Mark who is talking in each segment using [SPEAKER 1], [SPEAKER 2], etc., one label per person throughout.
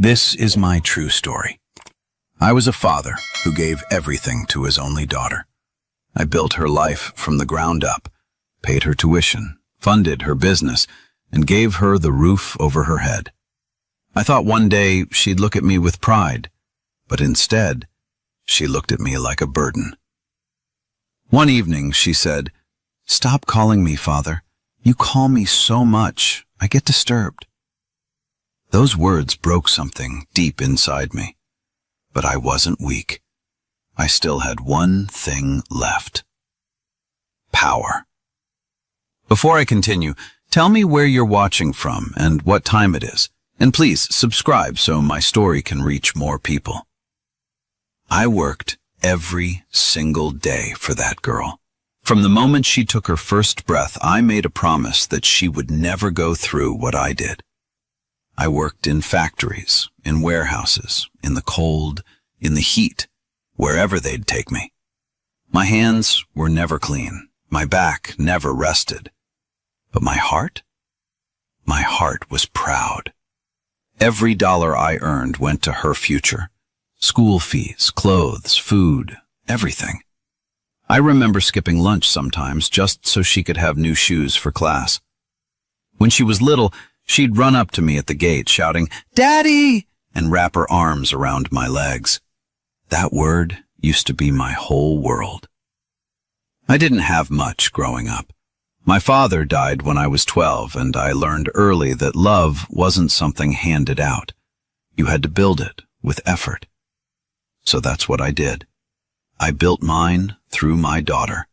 [SPEAKER 1] This is my true story. I was a father who gave everything to his only daughter. I built her life from the ground up, paid her tuition, funded her business, and gave her the roof over her head. I thought one day she'd look at me with pride, but instead, she looked at me like a burden. One evening, she said, "Stop calling me, Father. You call me so much, I get disturbed." Those words broke something deep inside me, but I wasn't weak. I still had one thing left: power. Before I continue, tell me where you're watching from and what time it is, and please subscribe so my story can reach more people. I worked every single day for that girl. From the moment she took her first breath, I made a promise that she would never go through what I did. I worked in factories, in warehouses, in the cold, in the heat, wherever they'd take me. My hands were never clean, my back never rested. But my heart was proud. Every dollar I earned went to her future. School fees, clothes, food, everything. I remember skipping lunch sometimes just so she could have new shoes for class. When she was little, she'd run up to me at the gate shouting, "Daddy!" and wrap her arms around my legs. That word used to be my whole world. I didn't have much growing up. My father died when I was 12, and I learned early that love wasn't something handed out. You had to build it with effort. So that's what I did. I built mine through my daughter.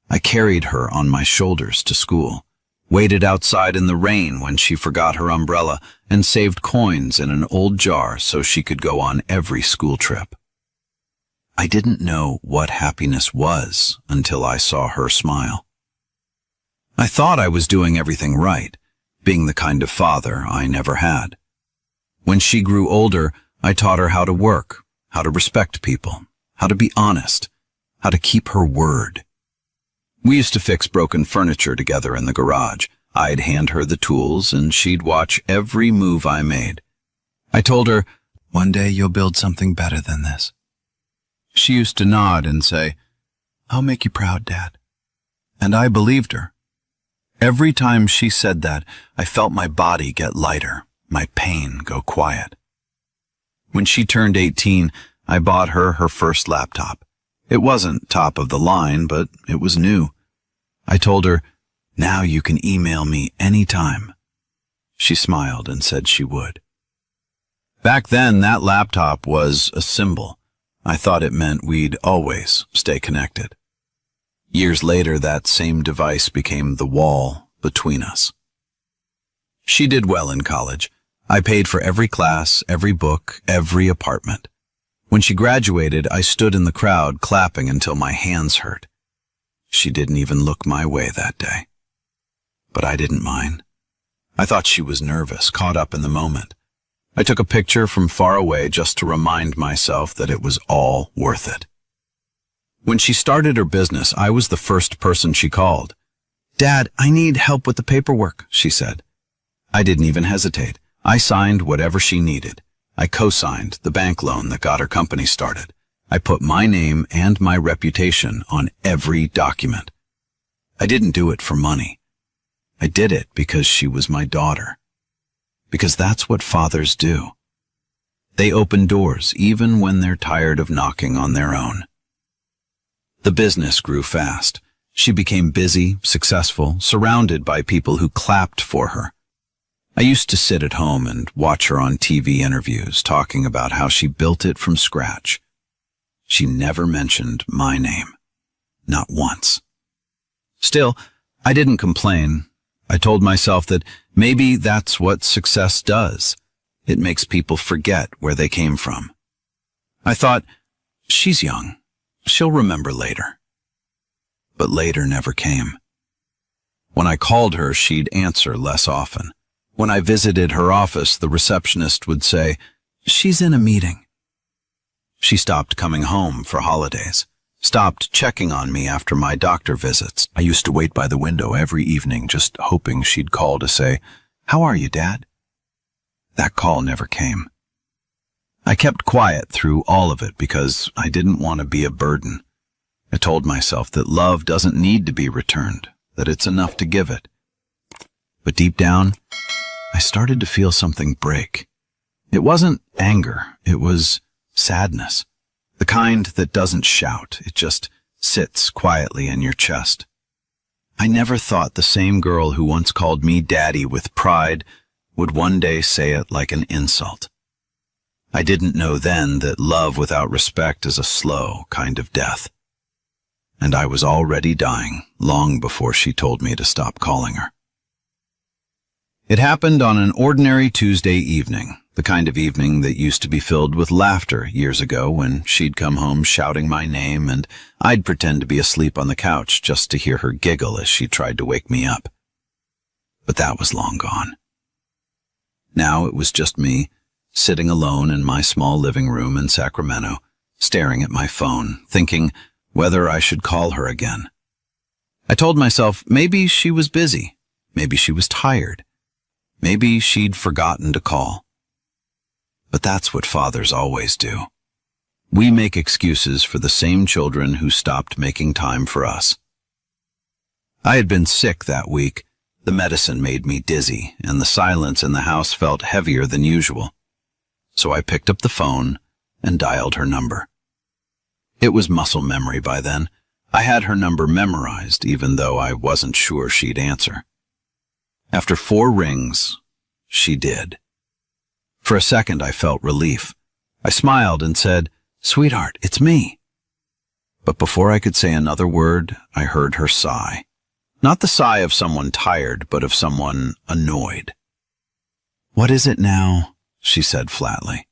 [SPEAKER 1] I carried her on my shoulders to school, waited outside in the rain when she forgot her umbrella, and saved coins in an old jar so she could go on every school trip. I didn't know what happiness was until I saw her smile. I thought I was doing everything right, being the kind of father I never had. When she grew older, I taught her how to work, how to respect people, how to be honest, how to keep her word. We used to fix broken furniture together in the garage. I'd hand her the tools, and she'd watch every move I made. I told her, "One day you'll build something better than this." She used to nod and say, "I'll make you proud, Dad." And I believed her. Every time she said that, I felt my body get lighter, my pain go quiet. When she turned 18, I bought her her first laptop. It wasn't top of the line, but it was new. I told her, "Now you can email me anytime." She smiled and said she would. Back then, that laptop was a symbol. I thought it meant we'd always stay connected. Years later, that same device became the wall between us. She did well in college. I paid for every class, every book, every apartment. When she graduated, I stood in the crowd clapping until my hands hurt. She didn't even look my way that day. But I didn't mind. I thought she was nervous, caught up in the moment. I took a picture from far away just to remind myself that it was all worth it. When she started her business, I was the first person she called. "Dad, I need help with the paperwork," she said. I didn't even hesitate. I signed whatever she needed. I co-signed the bank loan that got her company started. I put my name and my reputation on every document. I didn't do it for money. I did it because she was my daughter. Because that's what fathers do. They open doors even when they're tired of knocking on their own. The business grew fast. She became busy, successful, surrounded by people who clapped for her. I used to sit at home and watch her on TV interviews talking about how she built it from scratch. She never mentioned my name. Not once. Still, I didn't complain. I told myself that maybe that's what success does. It makes people forget where they came from. I thought, she's young. She'll remember later. But later never came. When I called her, she'd answer less often. When I visited her office, the receptionist would say, "She's in a meeting." She stopped coming home for holidays, stopped checking on me after my doctor visits. I used to wait by the window every evening just hoping she'd call to say, "How are you, Dad?" That call never came. I kept quiet through all of it because I didn't want to be a burden. I told myself that love doesn't need to be returned, that it's enough to give it. But deep down, I started to feel something break. It wasn't anger, it was sadness. The kind that doesn't shout, it just sits quietly in your chest. I never thought the same girl who once called me daddy with pride would one day say it like an insult. I didn't know then that love without respect is a slow kind of death. And I was already dying long before she told me to stop calling her. It happened on an ordinary Tuesday evening, the kind of evening that used to be filled with laughter years ago when she'd come home shouting my name and I'd pretend to be asleep on the couch just to hear her giggle as she tried to wake me up. But that was long gone. Now it was just me, sitting alone in my small living room in Sacramento, staring at my phone, thinking whether I should call her again. I told myself maybe she was busy, maybe she was tired, maybe she'd forgotten to call. But that's what fathers always do. We make excuses for the same children who stopped making time for us. I had been sick that week. The medicine made me dizzy, and the silence in the house felt heavier than usual. So I picked up the phone and dialed her number. It was muscle memory by then. I had her number memorized, even though I wasn't sure she'd answer. After 4 rings, she did. For a second, I felt relief. I smiled and said, "Sweetheart, it's me." But before I could say another word, I heard her sigh. Not the sigh of someone tired, but of someone annoyed. "What is it now?" she said flatly.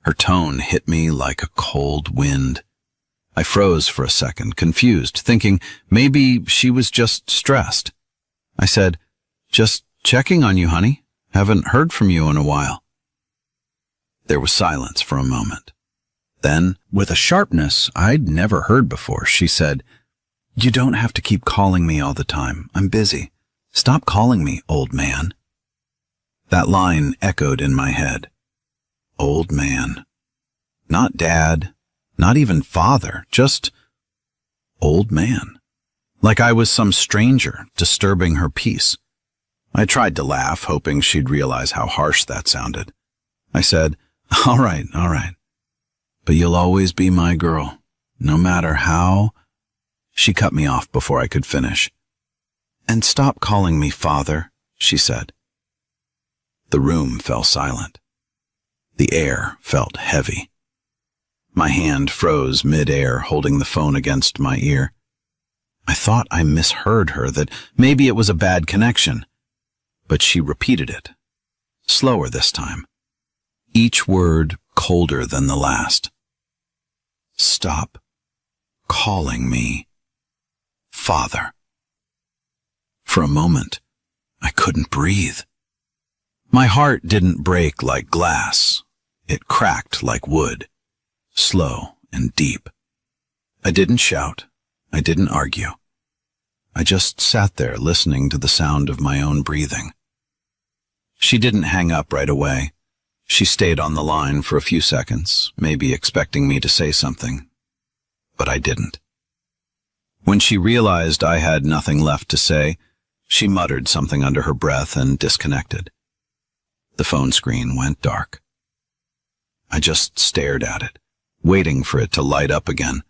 [SPEAKER 1] Her tone hit me like a cold wind. I froze for a second, confused, thinking maybe she was just stressed. I said, "Just checking on you, honey. Haven't heard from you in a while." There was silence for a moment. Then, with a sharpness I'd never heard before, she said, "You don't have to keep calling me all the time. I'm busy. Stop calling me, old man." That line echoed in my head. Old man. Not dad, not even father, just old man. Like I was some stranger disturbing her peace. I tried to laugh, hoping she'd realize how harsh that sounded. I said, all right. But you'll always be my girl, no matter how." She cut me off before I could finish. "And stop calling me father," she said. The room fell silent. The air felt heavy. My hand froze mid-air, holding the phone against my ear. I thought I misheard her, that maybe it was a bad connection. But she repeated it, slower this time, each word colder than the last. "Stop calling me father." For a moment, I couldn't breathe. My heart didn't break like glass. It cracked like wood, slow and deep. I didn't shout. I didn't argue. I just sat there listening to the sound of my own breathing. She didn't hang up right away. She stayed on the line for a few seconds, maybe expecting me to say something. But I didn't. When she realized I had nothing left to say, she muttered something under her breath and disconnected. The phone screen went dark. I just stared at it, waiting for it to light up again,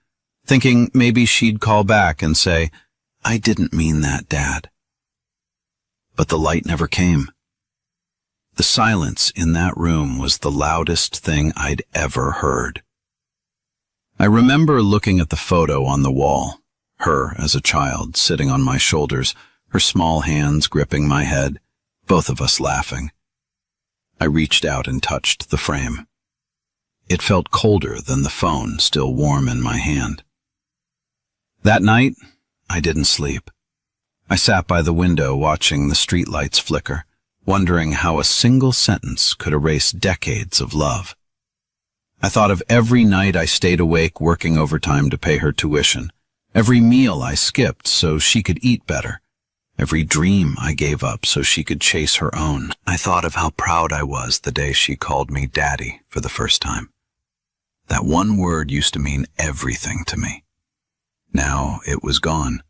[SPEAKER 1] thinking maybe she'd call back and say, "I didn't mean that, Dad." But the light never came. The silence in that room was the loudest thing I'd ever heard. I remember looking at the photo on the wall, her as a child sitting on my shoulders, her small hands gripping my head, both of us laughing. I reached out and touched the frame. It felt colder than the phone, still warm in my hand. That night, I didn't sleep. I sat by the window watching the streetlights flicker, wondering how a single sentence could erase decades of love. I thought of every night I stayed awake working overtime to pay her tuition, every meal I skipped so she could eat better, every dream I gave up so she could chase her own. I thought of how proud I was the day she called me Daddy for the first time. That one word used to mean everything to me. Now it was gone,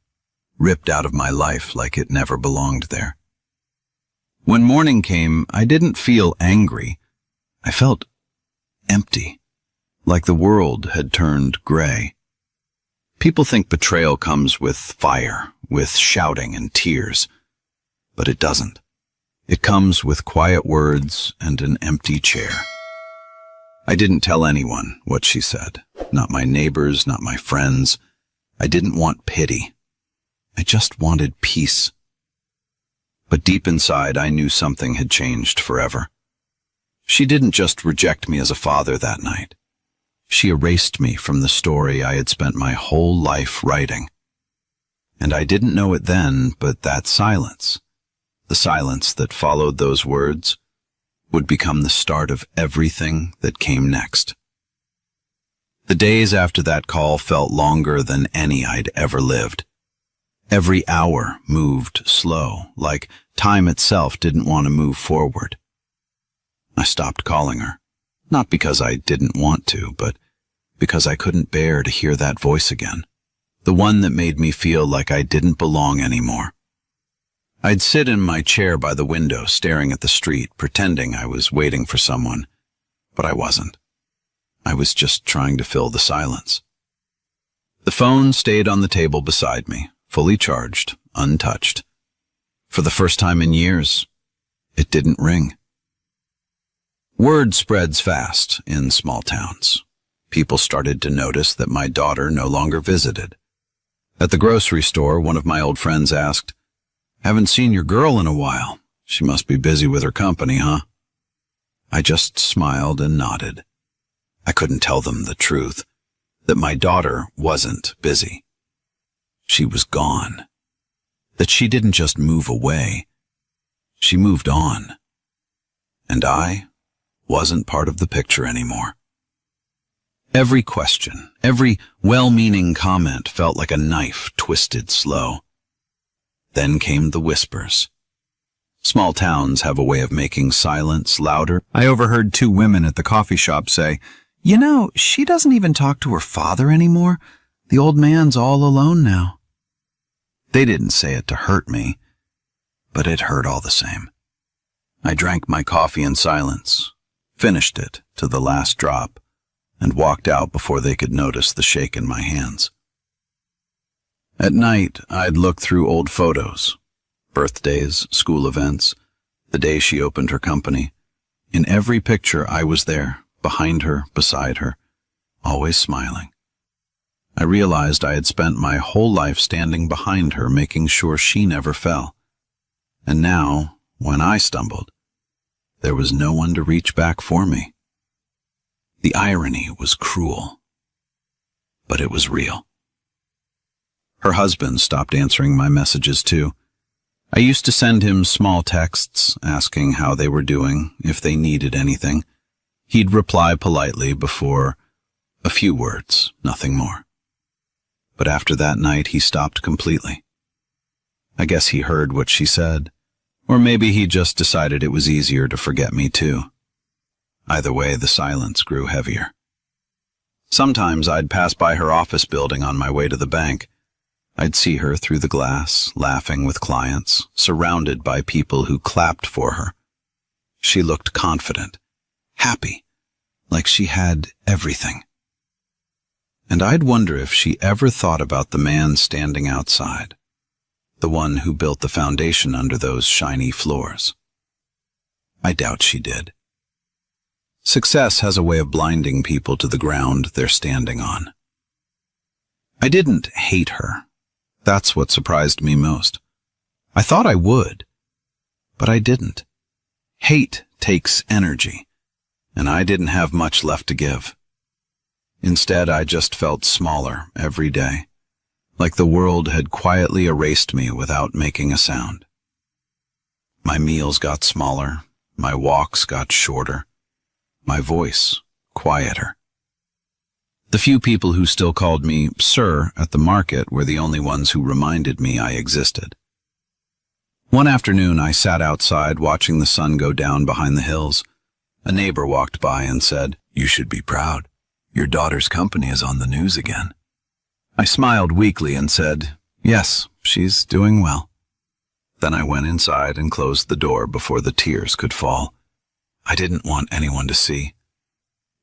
[SPEAKER 1] ripped out of my life like it never belonged there. When morning came, I didn't feel angry. I felt empty, like the world had turned gray. People think betrayal comes with fire, with shouting and tears, but it doesn't. It comes with quiet words and an empty chair. I didn't tell anyone what she said, not my neighbors, not my friends. I didn't want pity. I just wanted peace. But deep inside, I knew something had changed forever. She didn't just reject me as a father that night. She erased me from the story I had spent my whole life writing. And I didn't know it then, but that silence, the silence that followed those words, would become the start of everything that came next. The days after that call felt longer than any I'd ever lived. Every hour moved slow, like time itself didn't want to move forward. I stopped calling her, not because I didn't want to, but because I couldn't bear to hear that voice again, the one that made me feel like I didn't belong anymore. I'd sit in my chair by the window, staring at the street, pretending I was waiting for someone, but I wasn't. I was just trying to fill the silence. The phone stayed on the table beside me, fully charged, untouched. For the first time in years, it didn't ring. Word spreads fast in small towns. People started to notice that my daughter no longer visited. At the grocery store, one of my old friends asked, "Haven't seen your girl in a while. She must be busy with her company, huh?" I just smiled and nodded. I couldn't tell them the truth, that my daughter wasn't busy. She was gone. That she didn't just move away. She moved on. And I wasn't part of the picture anymore. Every question, every well-meaning comment felt like a knife twisted slow. Then came the whispers. Small towns have a way of making silence louder. I overheard two women at the coffee shop say, "You know, she doesn't even talk to her father anymore. The old man's all alone now." They didn't say it to hurt me, but it hurt all the same. I drank my coffee in silence, finished it to the last drop, and walked out before they could notice the shake in my hands. At night, I'd look through old photos, birthdays, school events, the day she opened her company. In every picture, I was there, behind her, beside her, always smiling. I realized I had spent my whole life standing behind her, making sure she never fell. And now, when I stumbled, there was no one to reach back for me. The irony was cruel, but it was real. Her husband stopped answering my messages too. I used to send him small texts asking how they were doing, if they needed anything. He'd reply politely before a few words, nothing more. But after that night, he stopped completely. I guess he heard what she said, or maybe he just decided it was easier to forget me too. Either way, the silence grew heavier. Sometimes I'd pass by her office building on my way to the bank. I'd see her through the glass, laughing with clients, surrounded by people who clapped for her. She looked confident, happy, like she had everything. And I'd wonder if she ever thought about the man standing outside, the one who built the foundation under those shiny floors. I doubt she did. Success has a way of blinding people to the ground they're standing on. I didn't hate her. That's what surprised me most. I thought I would, but I didn't. Hate takes energy, and I didn't have much left to give. Instead, I just felt smaller every day, like the world had quietly erased me without making a sound. My meals got smaller, my walks got shorter, my voice quieter. The few people who still called me Sir at the market were the only ones who reminded me I existed. One afternoon, I sat outside watching the sun go down behind the hills. A neighbor walked by and said, "You should be proud. Your daughter's company is on the news again." I smiled weakly and said, "Yes, she's doing well." Then I went inside and closed the door before the tears could fall. I didn't want anyone to see.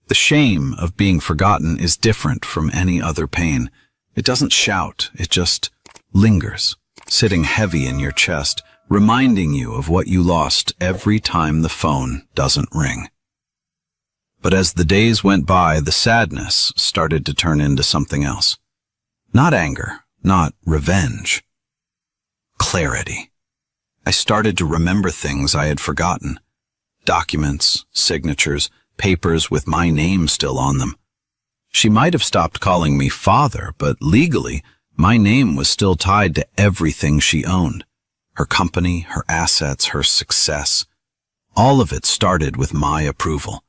[SPEAKER 1] The shame of being forgotten is different from any other pain. It doesn't shout, it just lingers, sitting heavy in your chest, reminding you of what you lost every time the phone doesn't ring. But as the days went by, the sadness started to turn into something else. Not anger, not revenge. Clarity. I started to remember things I had forgotten. Documents, signatures, papers with my name still on them. She might have stopped calling me father, but legally, my name was still tied to everything she owned. Her company, her assets, her success. All of it started with my approval,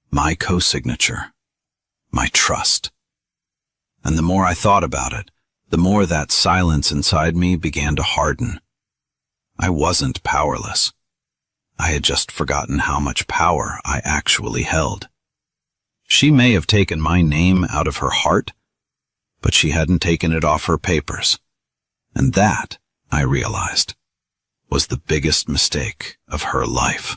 [SPEAKER 1] my co-signature, my trust. And the more I thought about it, the more that silence inside me began to harden. I wasn't powerless. I had just forgotten how much power I actually held. She may have taken my name out of her heart, but she hadn't taken it off her papers. And that, I realized, was the biggest mistake of her life.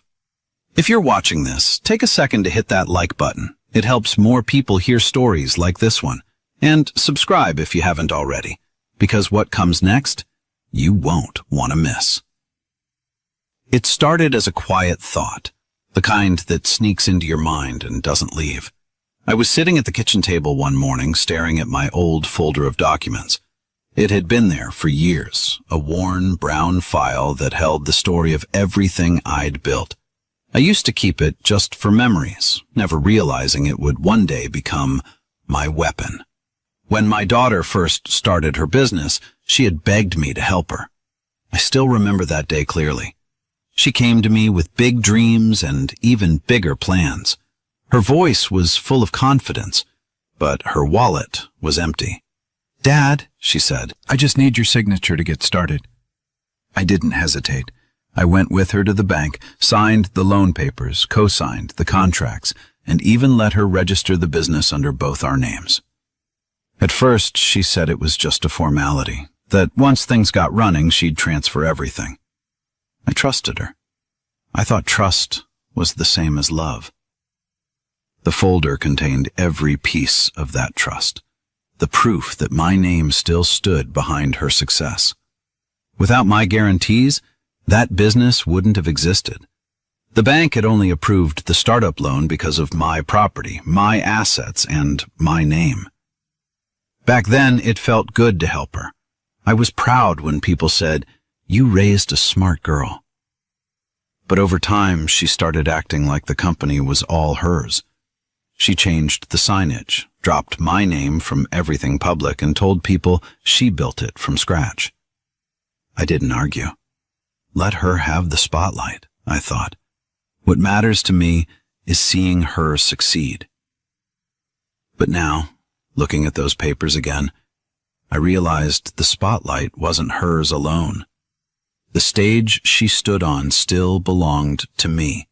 [SPEAKER 1] If you're watching this, take a second to hit that like button. It helps more people hear stories like this one. And subscribe if you haven't already, because what comes next, you won't want to miss. It started as a quiet thought, the kind that sneaks into your mind and doesn't leave. I was sitting at the kitchen table one morning staring at my old folder of documents. It had been there for years, a worn brown file that held the story of everything I'd built. I used to keep it just for memories, never realizing it would one day become my weapon. When my daughter first started her business, she had begged me to help her. I still remember that day clearly. She came to me with big dreams and even bigger plans. Her voice was full of confidence, but her wallet was empty. "Dad," she said, "I just need your signature to get started." I didn't hesitate. I went with her to the bank, signed the loan papers, co-signed the contracts, and even let her register the business under both our names. At first, she said it was just a formality, that once things got running, she'd transfer everything. I trusted her. I thought trust was the same as love. The folder contained every piece of that trust, the proof that my name still stood behind her success. Without my guarantees, that business wouldn't have existed. The bank had only approved the startup loan because of my property, my assets, and my name. Back then, it felt good to help her. I was proud when people said, "You raised a smart girl." But over time, she started acting like the company was all hers. She changed the signage, dropped my name from everything public, and told people she built it from scratch. I didn't argue. Let her have the spotlight, I thought. What matters to me is seeing her succeed. But now, looking at those papers again, I realized the spotlight wasn't hers alone. The stage she stood on still belonged to me.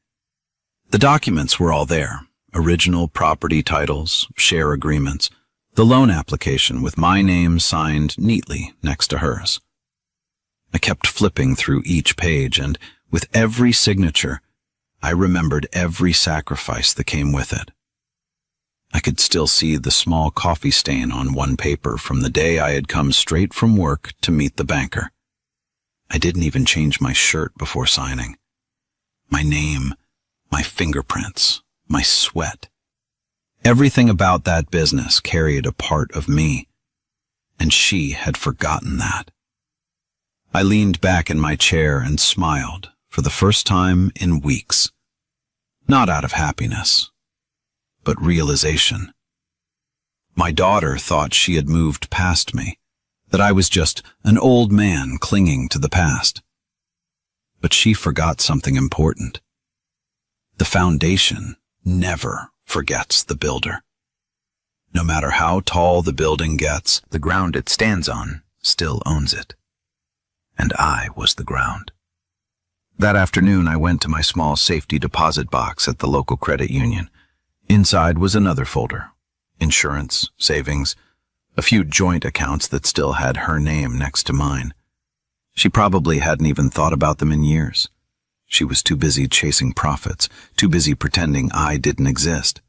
[SPEAKER 1] The documents were all there, original property titles, share agreements, the loan application with my name signed neatly next to hers. I kept flipping through each page, and with every signature, I remembered every sacrifice that came with it. I could still see the small coffee stain on one paper from the day I had come straight from work to meet the banker. I didn't even change my shirt before signing. My name, my fingerprints, my sweat. Everything about that business carried a part of me, and she had forgotten that. I leaned back in my chair and smiled for the first time in weeks. Not out of happiness, but realization. My daughter thought she had moved past me, that I was just an old man clinging to the past. But she forgot something important. The foundation never forgets the builder. No matter how tall the building gets, the ground it stands on still owns it. And I was the ground. That afternoon, I went to my small safety deposit box at the local credit union. Inside was another folder. Insurance, savings, a few joint accounts that still had her name next to mine. She probably hadn't even thought about them in years. She was too busy chasing profits, too busy pretending I didn't exist.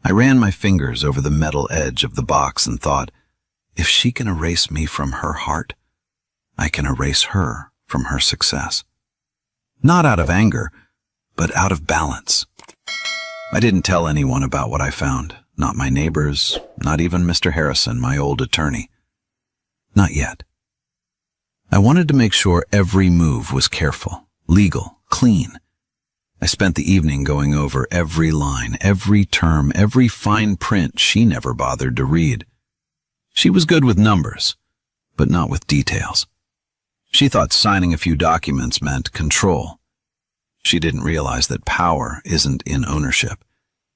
[SPEAKER 1] I ran my fingers over the metal edge of the box and thought, if she can erase me from her heart, I can erase her from her success. Not out of anger, but out of balance. I didn't tell anyone about what I found, not my neighbors, not even Mr. Harrison, my old attorney. Not yet. I wanted to make sure every move was careful, legal, clean. I spent the evening going over every line, every term, every fine print she never bothered to read. She was good with numbers, but not with details. She thought signing a few documents meant control. She didn't realize that power isn't in ownership.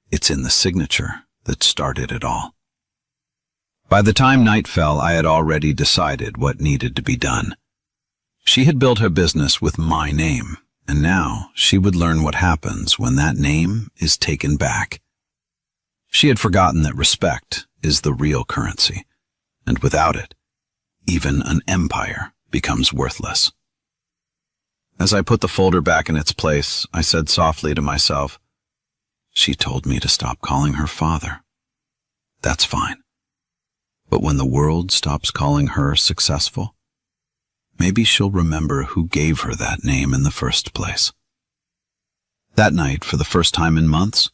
[SPEAKER 1] It's in the signature that started it all. By the time night fell, I had already decided what needed to be done. She had built her business with my name, and now she would learn what happens when that name is taken back. She had forgotten that respect is the real currency, and without it, even an empire becomes worthless. As I put the folder back in its place, I said softly to myself, she told me to stop calling her father. That's fine. But when the world stops calling her successful, maybe she'll remember who gave her that name in the first place. That night, for the first time in months,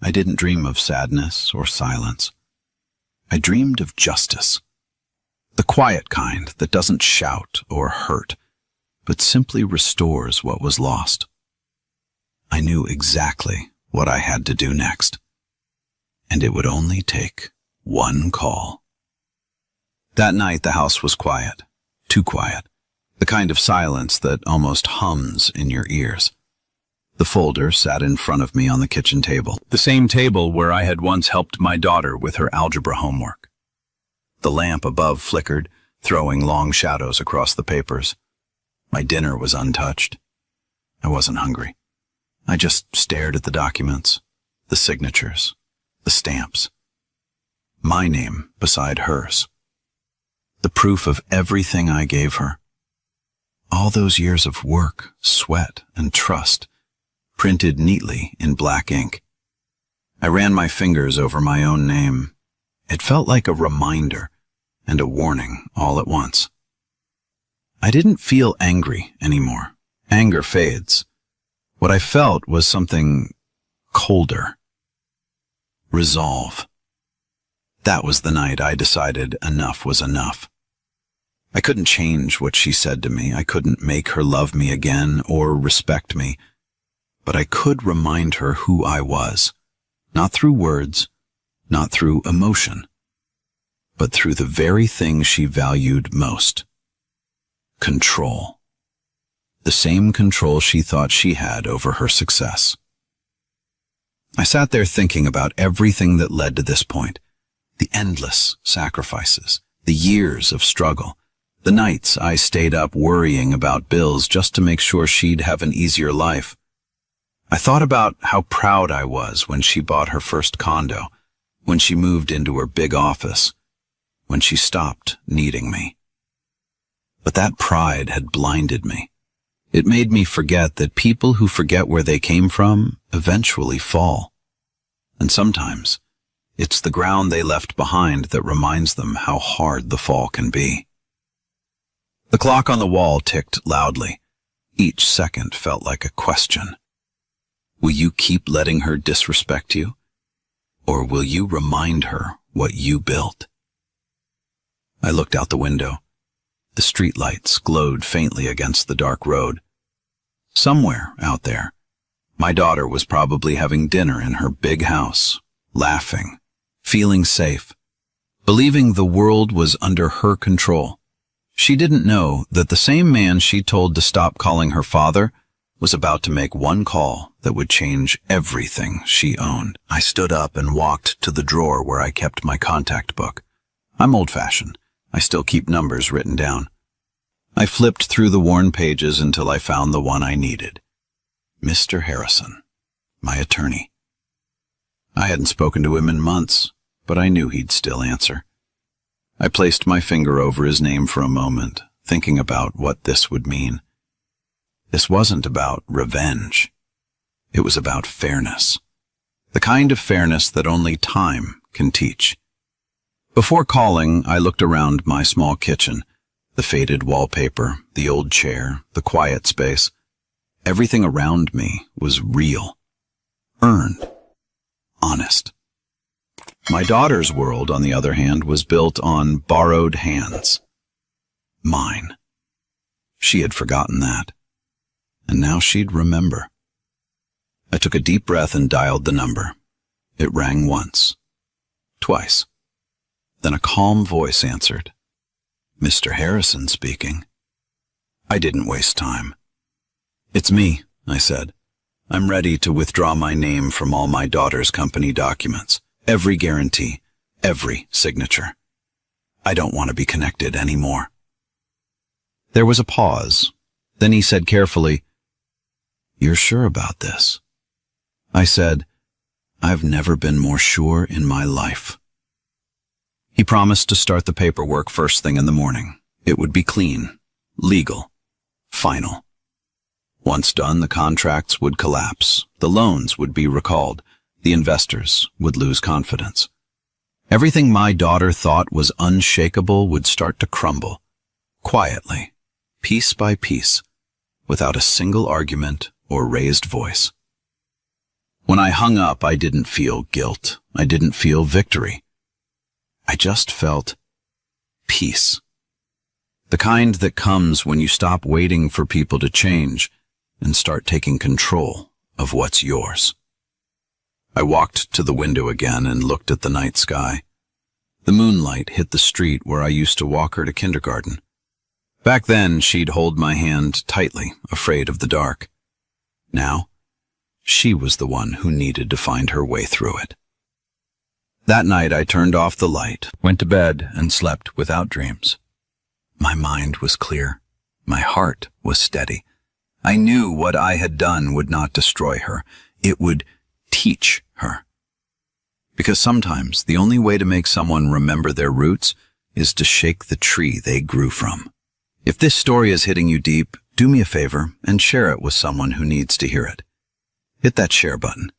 [SPEAKER 1] I didn't dream of sadness or silence. I dreamed of justice. The quiet kind that doesn't shout or hurt, but simply restores what was lost. I knew exactly what I had to do next, and it would only take one call. That night the house was quiet, too quiet, the kind of silence that almost hums in your ears. The folder sat in front of me on the kitchen table, the same table where I had once helped my daughter with her algebra homework. The lamp above flickered, throwing long shadows across the papers. My dinner was untouched. I wasn't hungry. I just stared at the documents, the signatures, the stamps. My name beside hers. The proof of everything I gave her. All those years of work, sweat, and trust, printed neatly in black ink. I ran my fingers over my own name. It felt like a reminder and a warning all at once. I didn't feel angry anymore. Anger fades. What I felt was something colder. Resolve. That was the night I decided enough was enough. I couldn't change what she said to me. I couldn't make her love me again or respect me. But I could remind her who I was. Not through words, not through emotion, but through the very thing she valued most. Control. The same control she thought she had over her success. I sat there thinking about everything that led to this point. The endless sacrifices, the years of struggle, the nights I stayed up worrying about bills just to make sure she'd have an easier life. I thought about how proud I was when she bought her first condo, when she moved into her big office, when she stopped needing me. But that pride had blinded me. It made me forget that people who forget where they came from eventually fall. And sometimes it's the ground they left behind that reminds them how hard the fall can be. The clock on the wall ticked loudly. Each second felt like a question. Will you keep letting her disrespect you? Or will you remind her what you built? I looked out the window. The streetlights glowed faintly against the dark road. Somewhere out there, my daughter was probably having dinner in her big house, laughing, feeling safe, believing the world was under her control. She didn't know that the same man she told to stop calling her father was about to make one call that would change everything she owned. I stood up and walked to the drawer where I kept my contact book. I'm old-fashioned. I still keep numbers written down. I flipped through the worn pages until I found the one I needed. Mr. Harrison, my attorney. I hadn't spoken to him in months, but I knew he'd still answer. I placed my finger over his name for a moment, thinking about what this would mean. This wasn't about revenge. It was about fairness. The kind of fairness that only time can teach. Before calling, I looked around my small kitchen, the faded wallpaper, the old chair, the quiet space. Everything around me was real, earned, honest. My daughter's world, on the other hand, was built on borrowed hands. Mine. She had forgotten that, and now she'd remember. I took a deep breath and dialed the number. It rang once, twice. Then a calm voice answered. Mr. Harrison speaking. I didn't waste time. It's me, I said. I'm ready to withdraw my name from all my daughter's company documents. Every guarantee, every signature. I don't want to be connected anymore. There was a pause. Then he said carefully, You're sure about this? I said, I've never been more sure in my life. He promised to start the paperwork first thing in the morning. It would be clean, legal, final. Once done, the contracts would collapse, the loans would be recalled, the investors would lose confidence. Everything my daughter thought was unshakable would start to crumble, quietly, piece by piece, without a single argument or raised voice. When I hung up, I didn't feel guilt. I didn't feel victory. I just felt peace. The kind that comes when you stop waiting for people to change and start taking control of what's yours. I walked to the window again and looked at the night sky. The moonlight hit the street where I used to walk her to kindergarten. Back then, she'd hold my hand tightly, afraid of the dark. Now, she was the one who needed to find her way through it. That night, I turned off the light, went to bed, and slept without dreams. My mind was clear. My heart was steady. I knew what I had done would not destroy her. It would teach her. Because sometimes the only way to make someone remember their roots is to shake the tree they grew from. If this story is hitting you deep, do me a favor and share it with someone who needs to hear it. Hit that share button.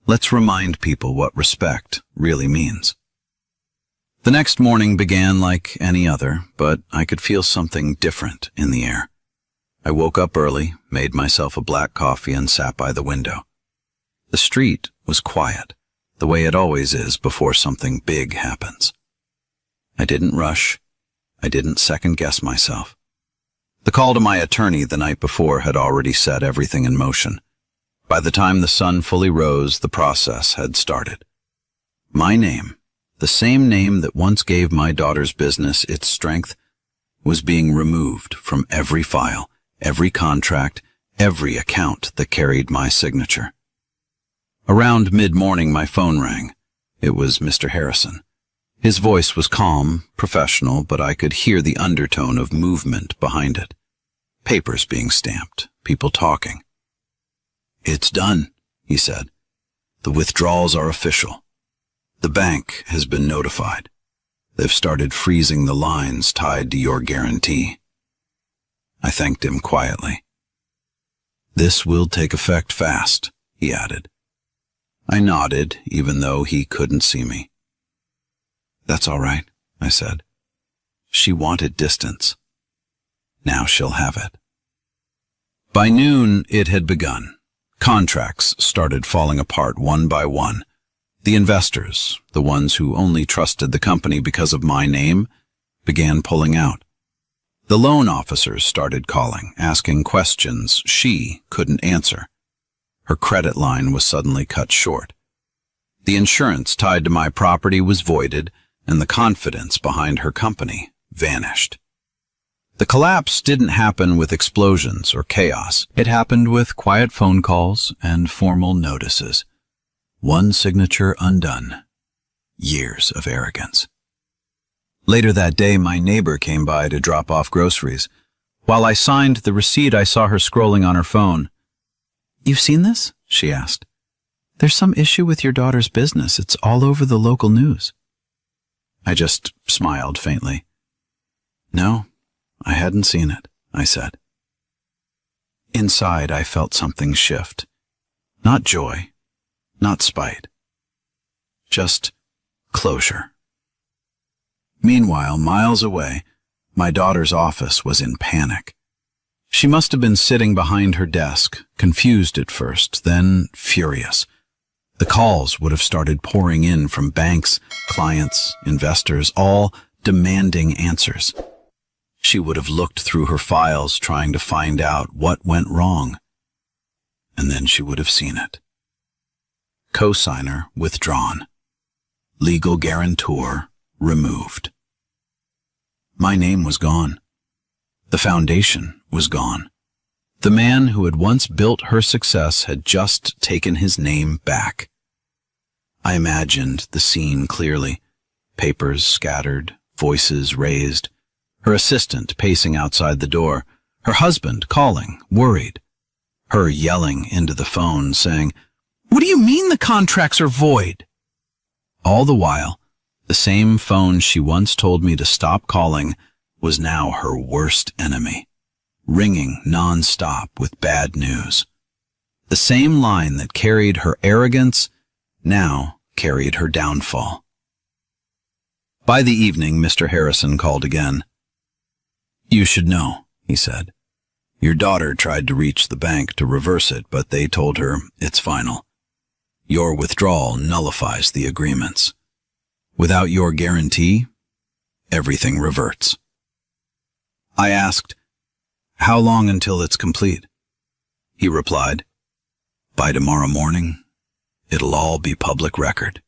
[SPEAKER 1] Let's remind people what respect really means. The next morning began like any other, but I could feel something different in the air. I woke up early, made myself a black coffee, and sat by the window. The street was quiet, the way it always is before something big happens. I didn't rush. I didn't second-guess myself. The call to my attorney the night before had already set everything in motion. By the time the sun fully rose, the process had started. My name, the same name that once gave my daughter's business its strength, was being removed from every file, every contract, every account that carried my signature. Around mid-morning, my phone rang. It was Mr. Harrison. His voice was calm, professional, but I could hear the undertone of movement behind it. Papers being stamped, people talking. It's done, he said. The withdrawals are official. The bank has been notified. They've started freezing the lines tied to your guarantee. I thanked him quietly. This will take effect fast, he added. I nodded, even though he couldn't see me. That's all right, I said. She wanted distance. Now she'll have it. By noon, it had begun. Contracts started falling apart one by one. The investors, the ones who only trusted the company because of my name, began pulling out. The loan officers started calling, asking questions she couldn't answer. Her credit line was suddenly cut short. The insurance tied to my property was voided, and the confidence behind her company vanished. The collapse didn't happen with explosions or chaos. It happened with quiet phone calls and formal notices. One signature undone. Years of arrogance. Later that day, my neighbor came by to drop off groceries. While I signed the receipt, I saw her scrolling on her phone. "You've seen this?" she asked. "There's some issue with your daughter's business. It's all over the local news." I just smiled faintly. "No, I hadn't seen it," I said. Inside, I felt something shift. Not joy, not spite. Just closure. Meanwhile, miles away, my daughter's office was in panic. She must have been sitting behind her desk, confused at first, then furious. The calls would have started pouring in from banks, clients, investors, all demanding answers. She would have looked through her files trying to find out what went wrong. And then she would have seen it. Cosigner withdrawn. Legal guarantor removed. My name was gone. The foundation was gone. The man who had once built her success had just taken his name back. I imagined the scene clearly. Papers scattered, voices raised, her assistant pacing outside the door, her husband calling, worried, her yelling into the phone saying, "What do you mean the contracts are void?" All the while, the same phone she once told me to stop calling was now her worst enemy, ringing non-stop with bad news. The same line that carried her arrogance now carried her downfall. By the evening, Mr. Harrison called again. "You should know," he said. "Your daughter tried to reach the bank to reverse it, but they told her it's final. Your withdrawal nullifies the agreements. Without your guarantee, everything reverts." I asked, "How long until it's complete?" He replied, "By tomorrow morning, it'll all be public record."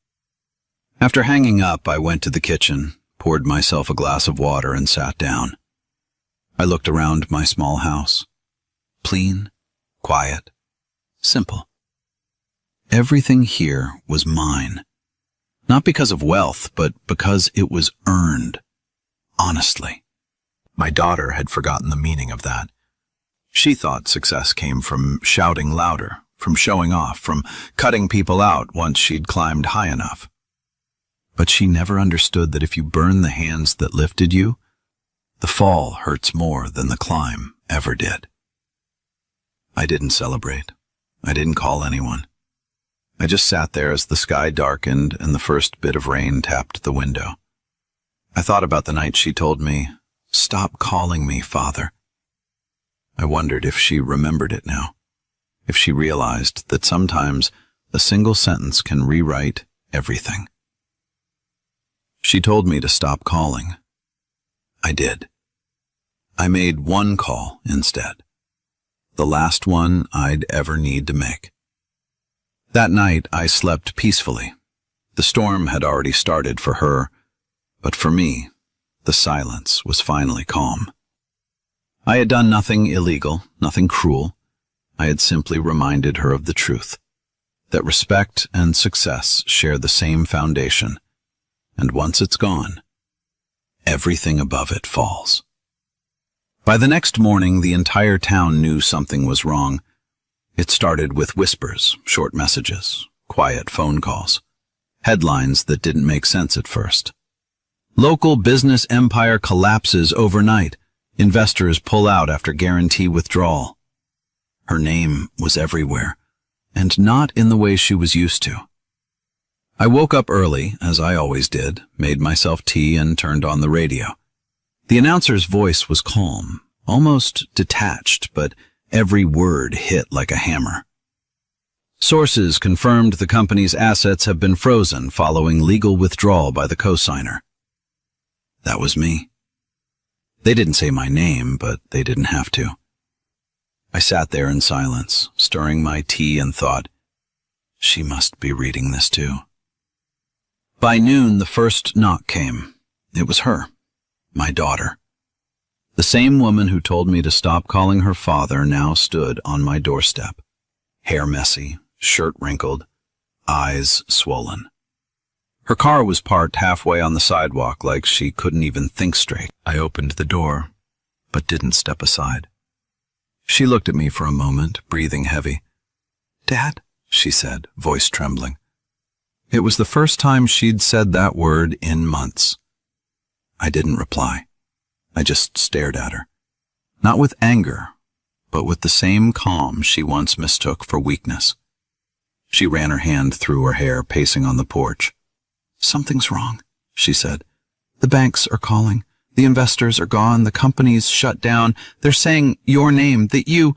[SPEAKER 1] After hanging up, I went to the kitchen, poured myself a glass of water, and sat down. I looked around my small house. Clean, quiet, simple. Everything here was mine. Not because of wealth, but because it was earned, honestly. My daughter had forgotten the meaning of that. She thought success came from shouting louder, from showing off, from cutting people out once she'd climbed high enough. But she never understood that if you burn the hands that lifted you, the fall hurts more than the climb ever did. I didn't celebrate. I didn't call anyone. I just sat there as the sky darkened and the first bit of rain tapped the window. I thought about the night she told me, "Stop calling me, Father." I wondered if she remembered it now, if she realized that sometimes a single sentence can rewrite everything. She told me to stop calling. I did. I made one call instead, the last one I'd ever need to make. That night, I slept peacefully. The storm had already started for her, but for me, the silence was finally calm. I had done nothing illegal, nothing cruel. I had simply reminded her of the truth, that respect and success share the same foundation, and once it's gone, everything above it falls. By the next morning, the entire town knew something was wrong. It started with whispers, short messages, quiet phone calls, headlines that didn't make sense at first. Local business empire collapses overnight. Investors pull out after guarantee withdrawal. Her name was everywhere, and not in the way she was used to. I woke up early, as I always did, made myself tea and turned on the radio. The announcer's voice was calm, almost detached, but every word hit like a hammer. Sources confirmed the company's assets have been frozen following legal withdrawal by the cosigner. That was me. They didn't say my name, but they didn't have to. I sat there in silence, stirring my tea, and thought, she must be reading this too. By noon, the first knock came. It was her, my daughter. The same woman who told me to stop calling her father now stood on my doorstep, hair messy, shirt wrinkled, eyes swollen. Her car was parked halfway on the sidewalk like she couldn't even think straight. I opened the door, but didn't step aside. She looked at me for a moment, breathing heavy. "Dad," she said, voice trembling. It was the first time she'd said that word in months. I didn't reply. I just stared at her. Not with anger, but with the same calm she once mistook for weakness. She ran her hand through her hair, pacing on the porch. "Something's wrong," she said. "The banks are calling. The investors are gone. The company's shut down. They're saying your name, that you—"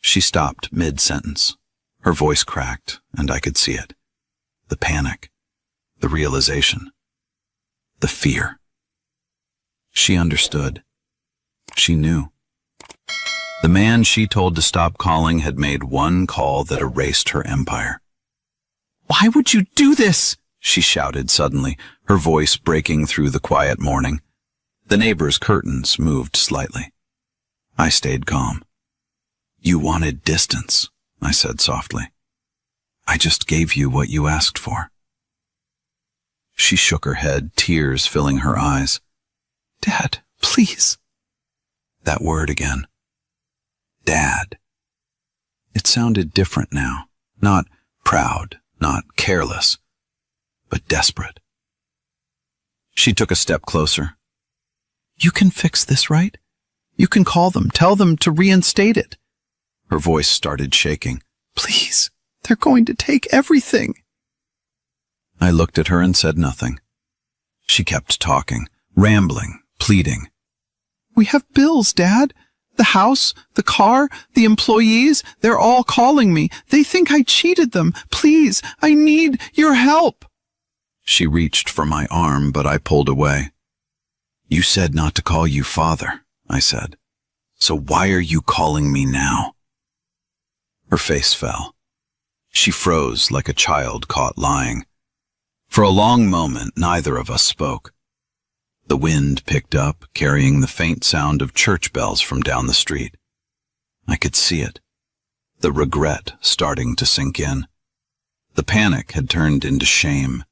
[SPEAKER 1] She stopped mid-sentence. Her voice cracked, and I could see it. The panic, the realization, the fear. She understood. She knew. The man she told to stop calling had made one call that erased her empire. "Why would you do this?" she shouted suddenly, her voice breaking through the quiet morning. The neighbor's curtains moved slightly. I stayed calm. "You wanted distance," I said softly. "I just gave you what you asked for." She shook her head, tears filling her eyes. "Dad, please." That word again. Dad. It sounded different now. Not proud, not careless, but desperate. She took a step closer. "You can fix this, right? You can call them, tell them to reinstate it." Her voice started shaking. "Please, they're going to take everything." I looked at her and said nothing. She kept talking, rambling, pleading. "We have bills, Dad. The house, the car, the employees, they're all calling me. They think I cheated them. Please, I need your help." She reached for my arm, but I pulled away. "You said not to call you father," I said. "So why are you calling me now?" Her face fell. She froze like a child caught lying. For a long moment, neither of us spoke. The wind picked up, carrying the faint sound of church bells from down the street. I could see it, the regret starting to sink in. The panic had turned into shame.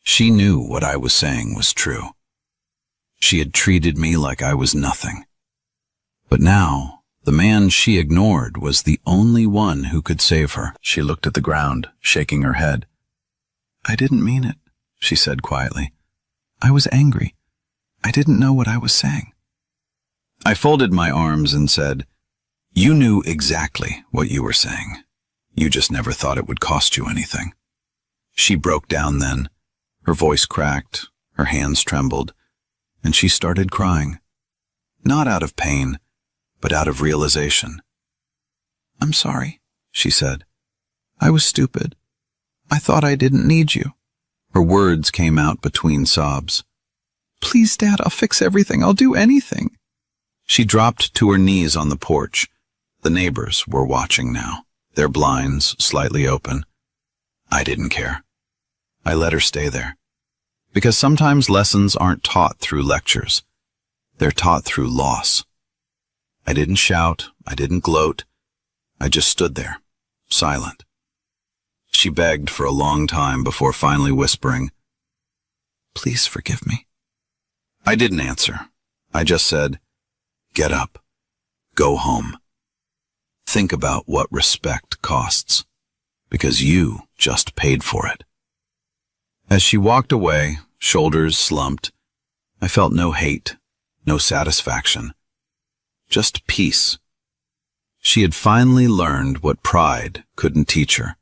[SPEAKER 1] She knew what I was saying was true. She had treated me like I was nothing. But now, the man she ignored was the only one who could save her. She looked at the ground, shaking her head. "I didn't mean it," she said quietly. "I was angry. I didn't know what I was saying." I folded my arms and said, "You knew exactly what you were saying. You just never thought it would cost you anything." She broke down then. Her voice cracked, her hands trembled, and she started crying. Not out of pain, but out of realization. "I'm sorry," she said. "I was stupid. I thought I didn't need you." Her words came out between sobs. "Please, Dad, I'll fix everything. I'll do anything." She dropped to her knees on the porch. The neighbors were watching now, their blinds slightly open. I didn't care. I let her stay there. Because sometimes lessons aren't taught through lectures. They're taught through loss. I didn't shout. I didn't gloat. I just stood there, silent. She begged for a long time before finally whispering, "Please forgive me." I didn't answer. I just said, "Get up. Go home. Think about what respect costs, because you just paid for it." As she walked away, shoulders slumped, I felt no hate, no satisfaction, just peace. She had finally learned what pride couldn't teach her,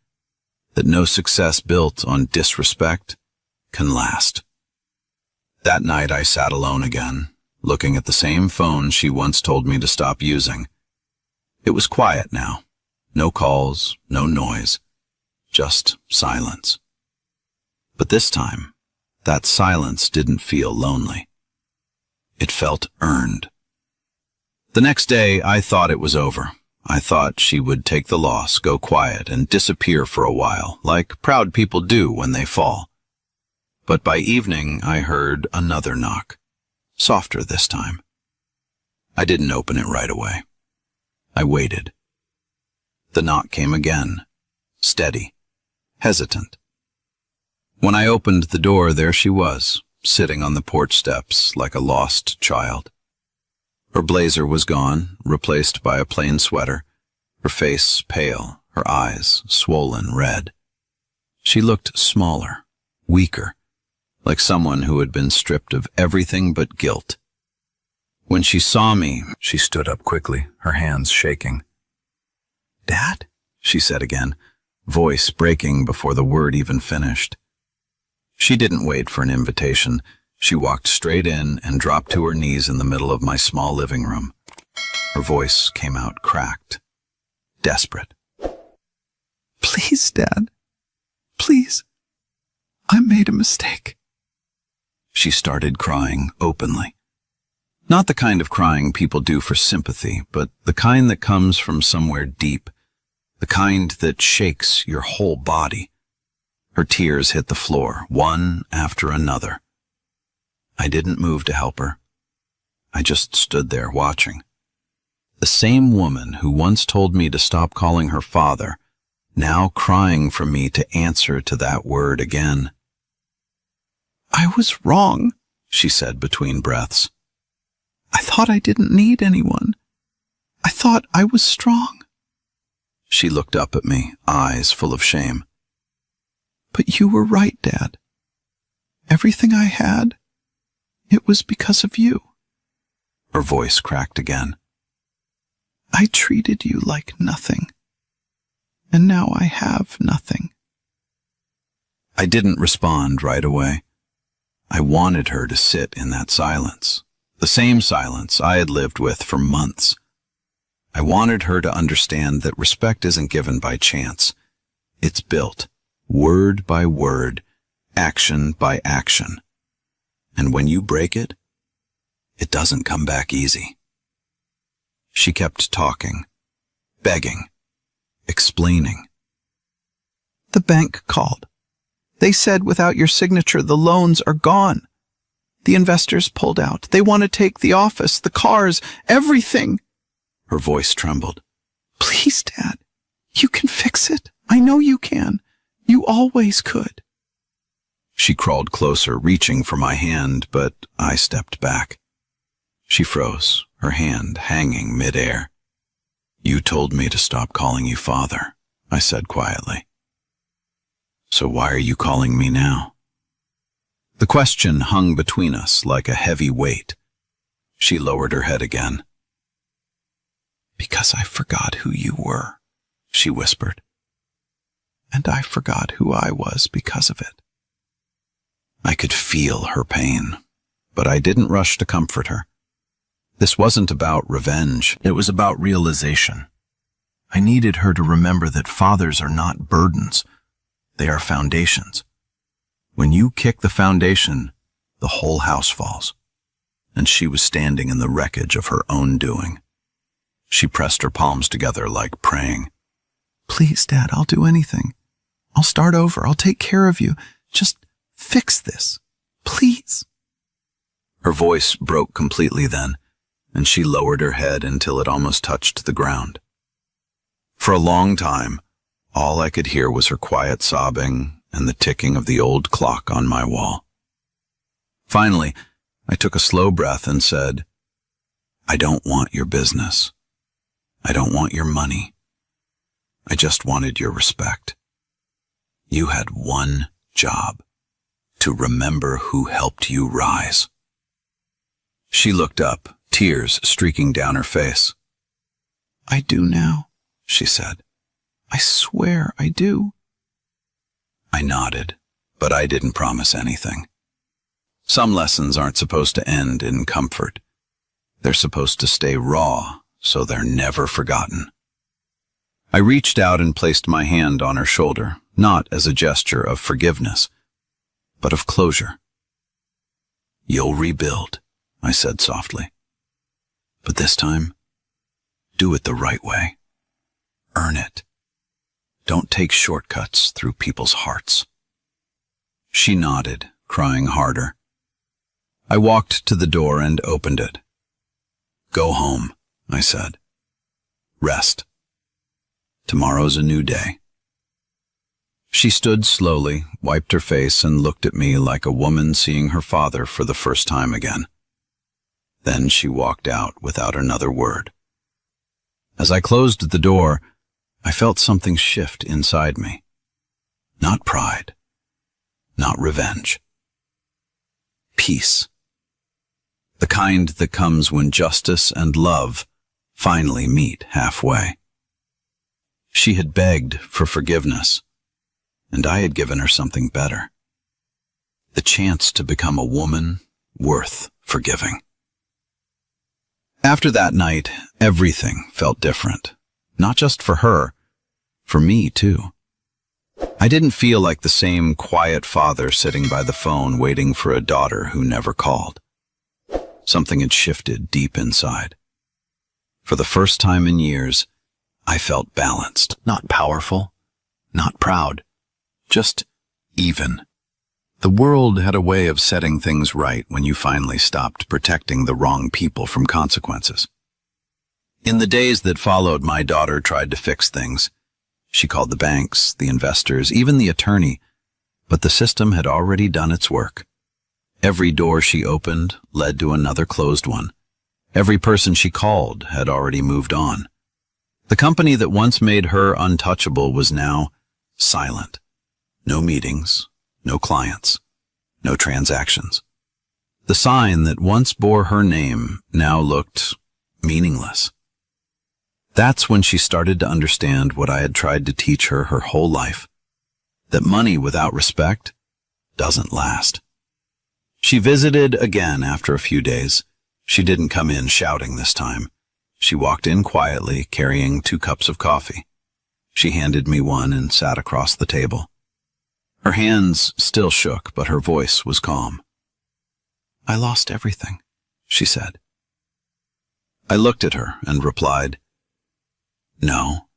[SPEAKER 1] that no success built on disrespect can last. That night I sat alone again, looking at the same phone she once told me to stop using. It was quiet now. No calls, no noise, just silence. But this time, that silence didn't feel lonely. It felt earned. The next day, I thought it was over. I thought she would take the loss, go quiet, and disappear for a while, like proud people do when they fall. But by evening, I heard another knock, softer this time. I didn't open it right away. I waited. The knock came again, steady, hesitant. When I opened the door, there she was, sitting on the porch steps like a lost child. Her blazer was gone, replaced by a plain sweater, her face pale, her eyes swollen red. She looked smaller, weaker, like someone who had been stripped of everything but guilt. When she saw me, she stood up quickly, her hands shaking. "Dad?" she said again, voice breaking before the word even finished. She didn't wait for an invitation. She walked straight in and dropped to her knees in the middle of my small living room. Her voice came out cracked, desperate. "Please, Dad. Please. I made a mistake." She started crying openly. Not the kind of crying people do for sympathy, but the kind that comes from somewhere deep, the kind that shakes your whole body. Her tears hit the floor, one after another. I didn't move to help her. I just stood there watching. The same woman who once told me to stop calling her father, now crying for me to answer to that word again. "I was wrong," she said between breaths. "I thought I didn't need anyone. I thought I was strong." She looked up at me, eyes full of shame. "But you were right, Dad. Everything I had, it was because of you." Her voice cracked again. "I treated you like nothing, and now I have nothing." I didn't respond right away. I wanted her to sit in that silence, the same silence I had lived with for months. I wanted her to understand that respect isn't given by chance. It's built, word by word, action by action. And when you break it, it doesn't come back easy. She kept talking, begging, explaining. "The bank called. They said without your signature, the loans are gone. The investors pulled out. They want to take the office, the cars, everything." Her voice trembled. "Please, Dad, you can fix it. I know you can. You always could." She crawled closer, reaching for my hand, but I stepped back. She froze, her hand hanging midair. "You told me to stop calling you father," I said quietly. "So why are you calling me now?" The question hung between us like a heavy weight. She lowered her head again. "Because I forgot who you were," she whispered. "And I forgot who I was because of it." I could feel her pain, but I didn't rush to comfort her. This wasn't about revenge. It was about realization. I needed her to remember that fathers are not burdens. They are foundations. When you kick the foundation, the whole house falls. And she was standing in the wreckage of her own doing. She pressed her palms together like praying. "Please, Dad, I'll do anything. I'll start over. I'll take care of you. Just fix this. Please." Her voice broke completely then, and she lowered her head until it almost touched the ground. For a long time, all I could hear was her quiet sobbing and the ticking of the old clock on my wall. Finally, I took a slow breath and said, "I don't want your business. I don't want your money. I just wanted your respect. You had one job, to remember who helped you rise." She looked up, tears streaking down her face. "I do now," she said. "I swear I do." I nodded, but I didn't promise anything. Some lessons aren't supposed to end in comfort. They're supposed to stay raw, so they're never forgotten. I reached out and placed my hand on her shoulder, not as a gesture of forgiveness, but of closure. "You'll rebuild," I said softly. "But this time, do it the right way. Earn it. Don't take shortcuts through people's hearts." She nodded, crying harder. I walked to the door and opened it. "Go home," I said. "Rest. Tomorrow's a new day." She stood slowly, wiped her face, and looked at me like a woman seeing her father for the first time again. Then she walked out without another word. As I closed the door, I felt something shift inside me. Not pride, not revenge. Peace. The kind that comes when justice and love finally meet halfway. She had begged for forgiveness, and I had given her something better. The chance to become a woman worth forgiving. After that night, everything felt different. Not just for her, for me too. I didn't feel like the same quiet father sitting by the phone waiting for a daughter who never called. Something had shifted deep inside. For the first time in years, I felt balanced. Not powerful, not proud, just even. The world had a way of setting things right when you finally stopped protecting the wrong people from consequences. In the days that followed, my daughter tried to fix things. She called the banks, the investors, even the attorney, but the system had already done its work. Every door she opened led to another closed one. Every person she called had already moved on. The company that once made her untouchable was now silent. No meetings, no clients, no transactions. The sign that once bore her name now looked meaningless. That's when she started to understand what I had tried to teach her whole life, that money without respect doesn't last. She visited again after a few days. She didn't come in shouting this time. She walked in quietly, carrying 2 cups of coffee. She handed me one and sat across the table. Her hands still shook, but her voice was calm. "I lost everything," she said. I looked at her and replied, "No,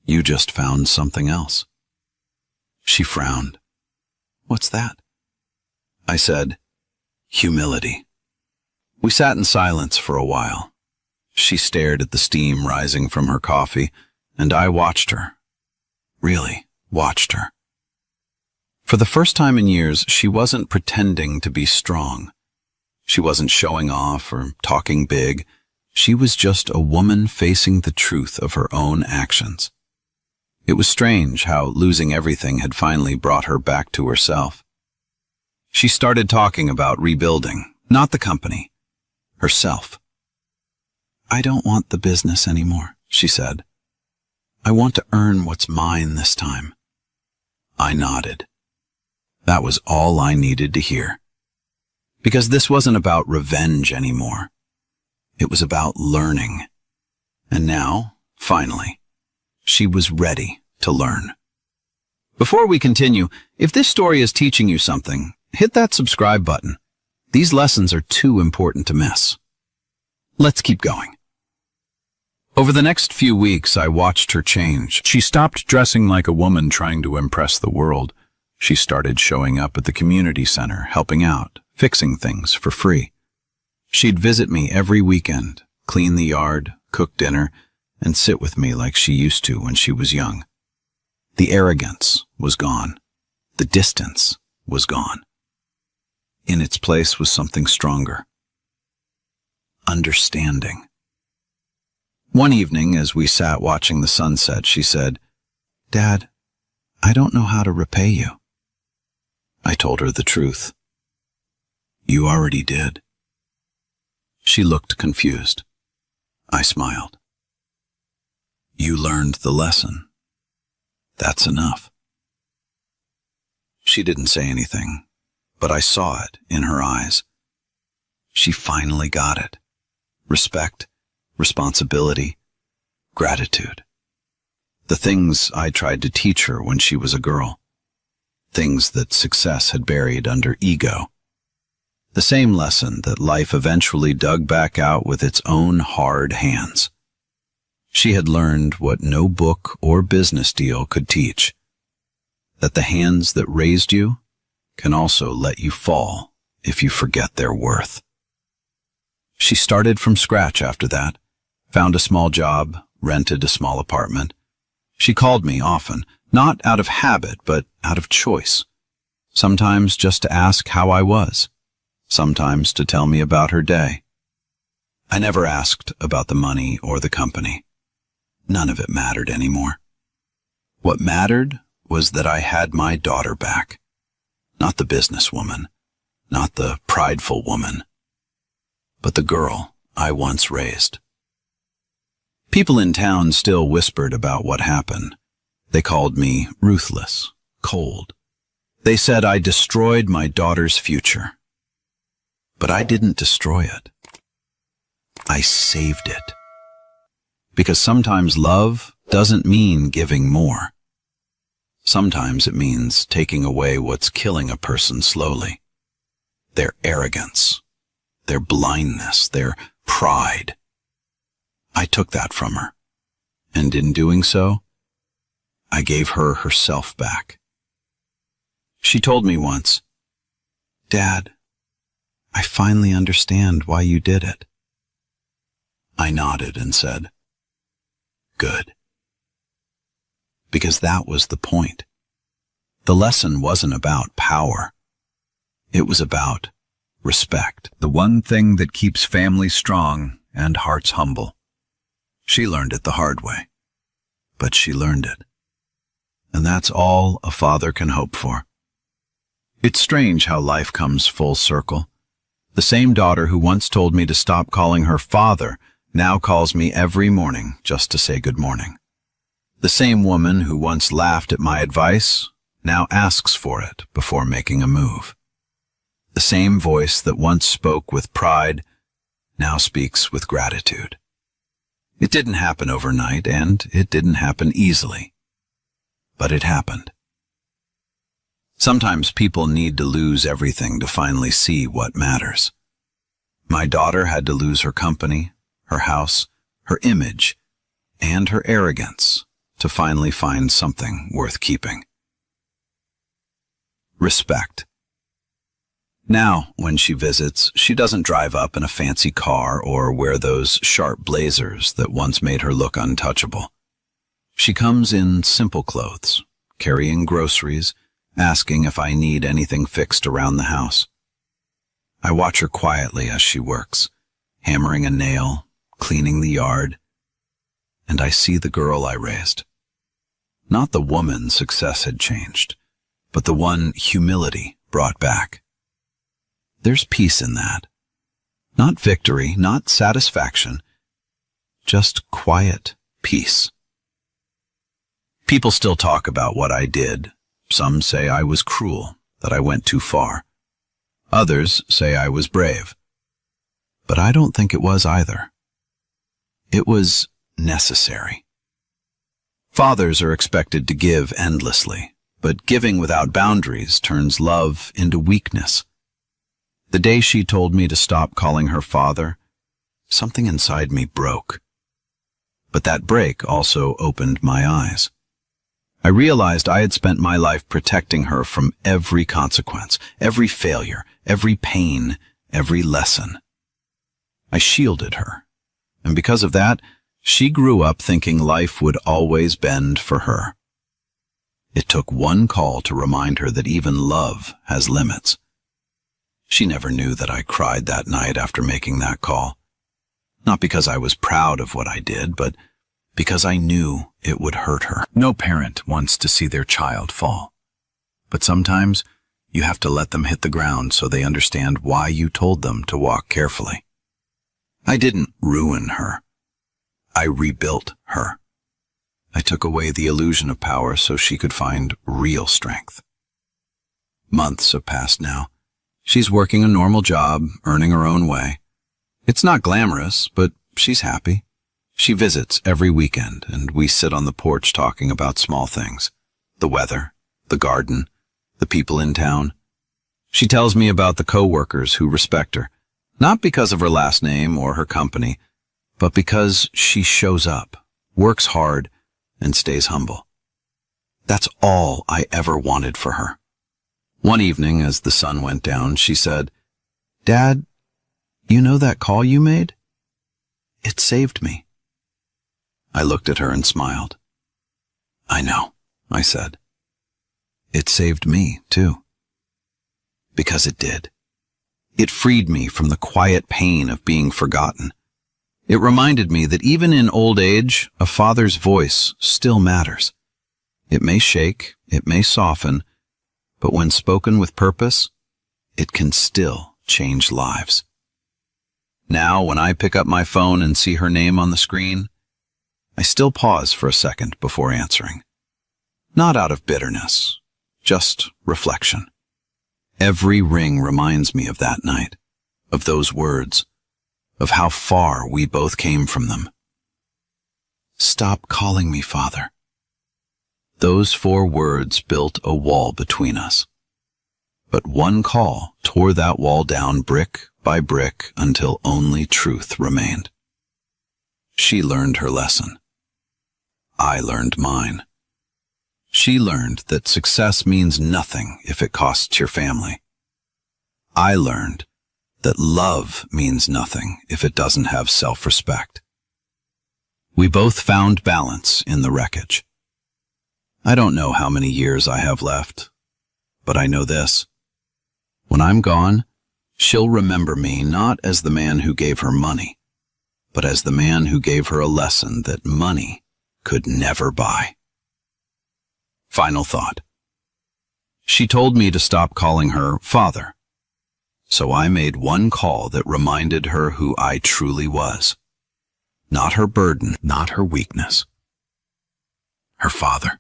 [SPEAKER 1] you just found something else." She frowned. "What's that?" I said, "Humility." We sat in silence for a while. She stared at the steam rising from her coffee, and I watched her. Really watched her. For the first time in years, she wasn't pretending to be strong. She wasn't showing off or talking big. She was just a woman facing the truth of her own actions. It was strange how losing everything had finally brought her back to herself. She started talking about rebuilding, not the company, herself. "I don't want the business anymore," she said. "I want to earn what's mine this time." I nodded. That was all I needed to hear. Because this wasn't about revenge anymore. It was about learning. And now, finally, she was ready to learn. Before we continue, if this story is teaching you something, hit that subscribe button. These lessons are too important to miss. Let's keep going. Over the next few weeks, I watched her change. She stopped dressing like a woman trying to impress the world. She started showing up at the community center, helping out, fixing things for free. She'd visit me every weekend, clean the yard, cook dinner, and sit with me like she used to when she was young. The arrogance was gone. The distance was gone. In its place was something stronger. Understanding. One evening, as we sat watching the sunset, she said, "Dad, I don't know how to repay you." I told her the truth. "You already did." She looked confused. I smiled. "You learned the lesson. That's enough." She didn't say anything, but I saw it in her eyes. She finally got it. Respect, responsibility, gratitude. The things I tried to teach her when she was a girl. Things that success had buried under ego. The same lesson that life eventually dug back out with its own hard hands. She had learned what no book or business deal could teach. That the hands that raised you can also let you fall if you forget their worth. She started from scratch after that, found a small job, rented a small apartment. She called me often, not out of habit, but out of choice. Sometimes just to ask how I was. Sometimes to tell me about her day. I never asked about the money or the company. None of it mattered anymore. What mattered was that I had my daughter back. Not the businesswoman, not the prideful woman, but the girl I once raised. People in town still whispered about what happened. They called me ruthless, cold. They said I destroyed my daughter's future. But I didn't destroy it. I saved it. Because sometimes love doesn't mean giving more. Sometimes it means taking away what's killing a person slowly. Their arrogance, their blindness, their pride. I took that from her, and in doing so, I gave her herself back. She told me once, "Dad, I finally understand why you did it." I nodded and said, "Good." Because that was the point. The lesson wasn't about power. It was about respect, the one thing that keeps families strong and hearts humble. She learned it the hard way, but she learned it. And that's all a father can hope for. It's strange how life comes full circle. The same daughter who once told me to stop calling her father now calls me every morning just to say good morning. The same woman who once laughed at my advice now asks for it before making a move. The same voice that once spoke with pride now speaks with gratitude. It didn't happen overnight, and it didn't happen easily. But it happened. Sometimes people need to lose everything to finally see what matters. My daughter had to lose her company, her house, her image, and her arrogance to finally find something worth keeping. Respect. Now, when she visits, she doesn't drive up in a fancy car or wear those sharp blazers that once made her look untouchable. She comes in simple clothes, carrying groceries, asking if I need anything fixed around the house. I watch her quietly as she works, hammering a nail, cleaning the yard, and I see the girl I raised. Not the woman success had changed, but the one humility brought back. There's peace in that. Not victory, not satisfaction, just quiet peace. People still talk about what I did. Some say I was cruel, that I went too far. Others say I was brave. But I don't think it was either. It was necessary. Fathers are expected to give endlessly, but giving without boundaries turns love into weakness. The day she told me to stop calling her father, something inside me broke. But that break also opened my eyes. I realized I had spent my life protecting her from every consequence, every failure, every pain, every lesson. I shielded her, and because of that, she grew up thinking life would always bend for her. It took one call to remind her that even love has limits. She never knew that I cried that night after making that call. Not because I was proud of what I did, but because I knew it would hurt her. No parent wants to see their child fall. But sometimes you have to let them hit the ground so they understand why you told them to walk carefully. I didn't ruin her. I rebuilt her. I took away the illusion of power so she could find real strength. Months have passed now. She's working a normal job, earning her own way. It's not glamorous, but she's happy. She visits every weekend, and we sit on the porch talking about small things. The weather, the garden, the people in town. She tells me about the co-workers who respect her, not because of her last name or her company, but because she shows up, works hard, and stays humble. That's all I ever wanted for her. One evening, as the sun went down, she said, "Dad, you know that call you made? It saved me." I looked at her and smiled. "I know," I said. "It saved me, too." Because it did. It freed me from the quiet pain of being forgotten, It reminded me that even in old age, a father's voice still matters. It may shake, it may soften, but when spoken with purpose, it can still change lives. Now, when I pick up my phone and see her name on the screen, I still pause for a second before answering. Not out of bitterness, just reflection. Every ring reminds me of that night, of those words, of how far we both came from them. Stop calling me father. Those 4 words built a wall between us. But one call tore that wall down brick by brick until only truth remained. She learned her lesson. I learned mine. She learned that success means nothing if it costs your family. I learned that love means nothing if it doesn't have self-respect. We both found balance in the wreckage. I don't know how many years I have left, but I know this. When I'm gone, she'll remember me not as the man who gave her money, but as the man who gave her a lesson that money could never buy. Final thought. She told me to stop calling her father, so I made one call that reminded her who I truly was. Not her burden, not her weakness. Her father.